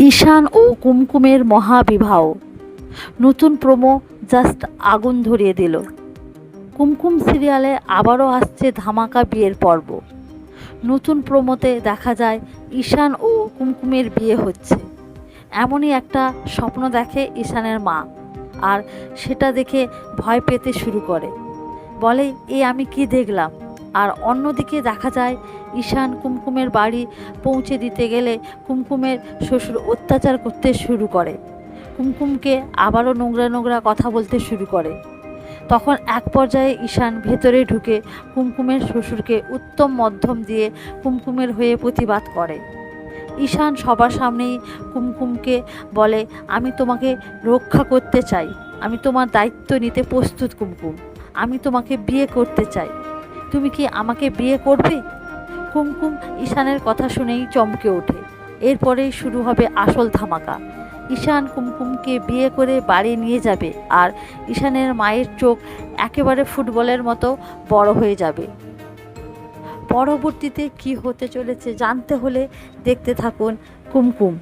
ঈশান ও কুমকুমের মহাবিবাহ। নতুন promo just আগুন ধরিয়ে দিল। কুমকুম সিরিয়ালে আবারও আসছে ধামাকা বিয়ের পর্ব। নতুন প্রোমোতে দেখা যায় ঈশান ও কুমকুমের বিয়ে হচ্ছে। এমনই একটা স্বপ্ন দেখে ঈশানের মা, আর সেটা দেখে ভয় পেতে শুরু করে, বলে এ আমি কি দেখলাম। আর অন্যদিকে দেখা যায় ঈশান কুমকুমের বাড়ি পৌঁছে দিতে গেলে কুমকুমের শ্বশুর অত্যাচার করতে শুরু করে, কুমকুমকে আবারও নোংরা নোংরা কথা বলতে শুরু করে। তখন এক পর্যায়ে ঈশান ভেতরে ঢুকে কুমকুমের শ্বশুরকে উত্তম মধ্যম দিয়ে কুমকুমের হয়ে প্রতিবাদ করে। ঈশান সবার সামনেই কুমকুমকে বলে, আমি তোমাকে রক্ষা করতে চাই, আমি তোমার দায়িত্ব নিতে প্রস্তুত কুমকুম, আমি তোমাকে বিয়ে করতে চাই, তুমি কি আমাকে বিয়ে করবে? কুমকুম ঈশানের কথা শুনেই চমকে ওঠে। এরপরেই শুরু হবে আসল ধামাকা। ঈশান কুমকুমকে বিয়ে করে বাড়ি নিয়ে যাবে, আর ঈশানের মায়ের চোখ একেবারে ফুটবলের মতো বড় হয়ে যাবে। পরবর্তীতে কি হতে চলেছে জানতে হলে দেখতে থাকুন কুমকুম।